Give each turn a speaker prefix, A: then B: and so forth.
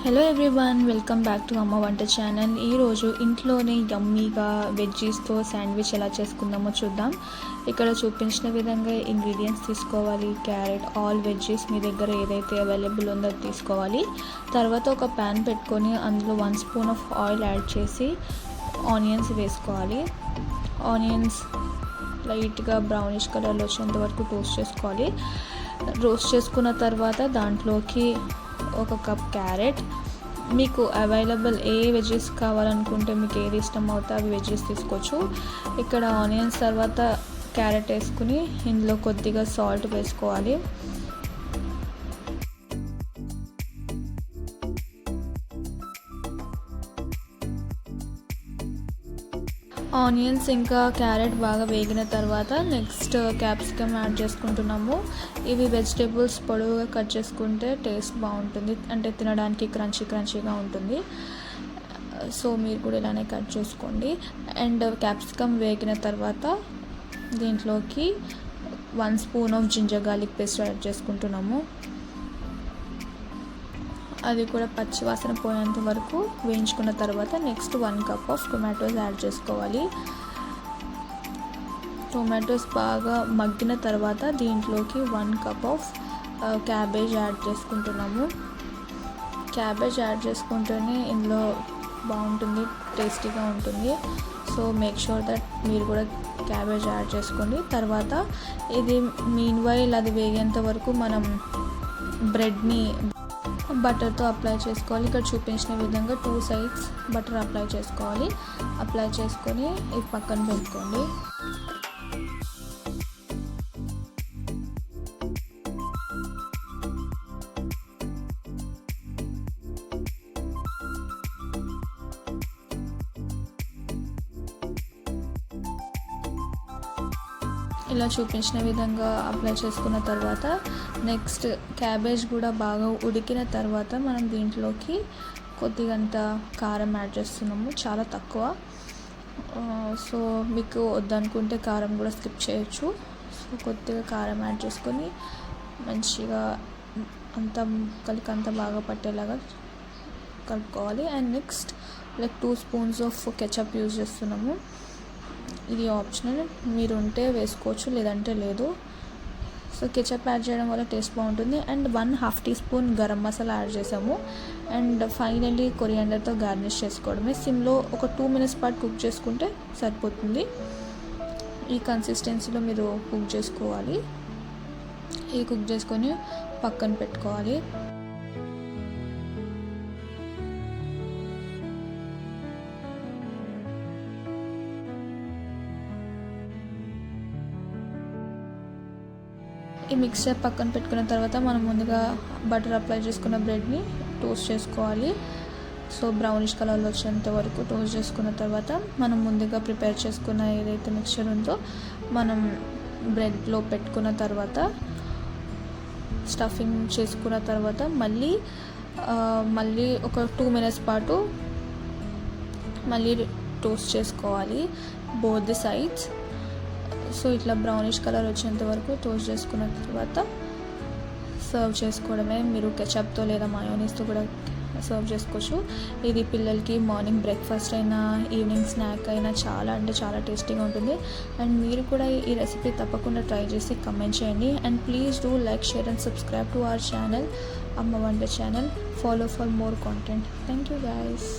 A: Hello everyone, welcome back to అమ్మ వంట channel. ఈరోజు ఇంట్లోనే యమ్మీగా వెజ్జీస్తో శాండ్విచ్ ఎలా చేసుకుందామో చూద్దాం. ఇక్కడ చూపించిన విధంగా ఇంగ్రీడియంట్స్ తీసుకోవాలి. క్యారెట్, ఆల్ వెజ్జీస్ మీ దగ్గర ఏదైతే అవైలబుల్ ఉందో అది తీసుకోవాలి. తర్వాత ఒక ప్యాన్ పెట్టుకొని అందులో 1 స్పూన్ ఆఫ్ ఆయిల్ యాడ్ చేసి ఆనియన్స్ వేసుకోవాలి. ఆనియన్స్ లైట్గా బ్రౌనిష్ కలర్లో వచ్చేంత వరకు టోస్ట్ చేసుకోవాలి. రోస్ట్ చేసుకున్న తర్వాత దాంట్లోకి 1 కప్ క్యారెట్, మీకు అవైలబుల్ ఏ వెజ్జెస్ కావాలనుకుంటే మీకు ఏది ఇష్టం అవుతే అవి వెజ్జెస్ తీసుకోవచ్చు. ఇక్కడ ఆనియన్స్ తర్వాత క్యారెట్ వేసుకుని ఇందులో కొద్దిగా సాల్ట్ వేసుకోవాలి. ఆనియన్స్ ఇంకా క్యారెట్ బాగా వేగిన తర్వాత నెక్స్ట్ క్యాప్సికమ్ యాడ్ చేసుకుంటున్నాము. ఇవి వెజిటేబుల్స్ పొడవుగా కట్ చేసుకుంటే టేస్ట్ బాగుంటుంది, అంటే తినడానికి క్రంచీగా ఉంటుంది. సో మీరు కూడా ఇలానే కట్ చేసుకోండి. అండ్ క్యాప్సికమ్ వేగిన తర్వాత దీంట్లోకి 1 spoon of ginger garlic paste add చేసుకుంటున్నాము. అది కూడా పచ్చి వాసన పోయేంత వరకు వేయించుకున్న తర్వాత next 1 cup of tomatoes add చేసుకోవాలి. టొమాటోస్ బాగా మగ్గిన తర్వాత దీంట్లోకి 1 కప్ ఆఫ్ క్యాబేజ్ యాడ్ చేసుకుంటున్నాము. క్యాబేజ్ యాడ్ చేసుకుంటేనే ఇందులో బాగుంటుంది, టేస్టీగా ఉంటుంది. సో మేక్ షూర్ దట్ మీరు కూడా క్యాబేజ్ యాడ్ చేసుకోండి. తర్వాత ఇది మీన్వైల్ అది వేగేంత వరకు మనం బ్రెడ్ని బటర్తో అప్లై చేసుకోవాలి. ఇక్కడ చూపించిన విధంగా 2 సైడ్స్ బటర్ అప్లై చేసుకోవాలి. అప్లై చేసుకొని ఇది పక్కన పెట్టుకోండి. ఇలా చూపించిన విధంగా అప్లై చేసుకున్న తర్వాత నెక్స్ట్ క్యాబేజ్ కూడా బాగా ఉడికిన తర్వాత మనం దీంట్లోకి కొద్దిగంత కారం యాడ్ చేస్తున్నాము, చాలా తక్కువ. సో మీకు వద్దనుకుంటే కారం కూడా స్కిప్ చేయొచ్చు. సో కొద్దిగా కారం యాడ్ చేసుకొని మంచిగా అంతా బాగా పట్టేలాగా కలుపుకోవాలి. And next 2 spoons of ketchup use చేస్తున్నాము. ఇది ఆప్షనల్, మీరు ఉంటే వేసుకోవచ్చు లేదంటే లేదు. సో కెచప్ యాడ్ చేయడం వల్ల టేస్ట్ బాగుంటుంది. And 1/2 teaspoon garam masala add చేసాము. అండ్ ఫైనల్లీ కొరియాండర్తో గార్నిష్ చేసుకోవడమే. సిమ్లో ఒక 2 మినిట్స్ పాటు కుక్ చేసుకుంటే సరిపోతుంది. ఈ కన్సిస్టెన్సీలో మీరు కుక్ చేసుకోవాలి. ఇది కుక్ చేసుకొని పక్కన పెట్టుకోవాలి. ఈ మిక్చర్ పక్కన పెట్టుకున్న తర్వాత మనం ముందుగా బటర్ అప్లై చేసుకున్న బ్రెడ్ని టోస్ట్ చేసుకోవాలి. సో బ్రౌనిష్ కలర్లో వచ్చేంత వరకు టోస్ట్ చేసుకున్న తర్వాత మనం ముందుగా ప్రిపేర్ చేసుకున్న ఏదైతే మిక్చర్ ఉందో మనం బ్రెడ్లో పెట్టుకున్న తర్వాత స్టఫింగ్ చేసుకున్న తర్వాత మళ్ళీ ఒక 2 మినిట్స్ పాటు మళ్ళీ టోస్ట్ చేసుకోవాలి బోత్ ది సైడ్స్. సో ఇట్లా బ్రౌనిష్ కలర్ వచ్చేంత వరకు టోస్ట్ చేసుకున్న తర్వాత సర్వ్ చేసుకోవడమే. మీరు కెచప్తో లేదా మయోనీస్తో కూడా సర్వ్ చేసుకోవచ్చు. ఇది పిల్లలకి మార్నింగ్ బ్రేక్ఫాస్ట్ అయినా ఈవినింగ్ స్నాక్ అయినా చాలా టేస్టీగా ఉంటుంది. అండ్ మీరు కూడా ఈ రెసిపీ తప్పకుండా ట్రై చేసి కమెంట్ చేయండి. And please do like, share and subscribe to our channel అమ్మ వంట channel. Follow for more content. Thank you guys.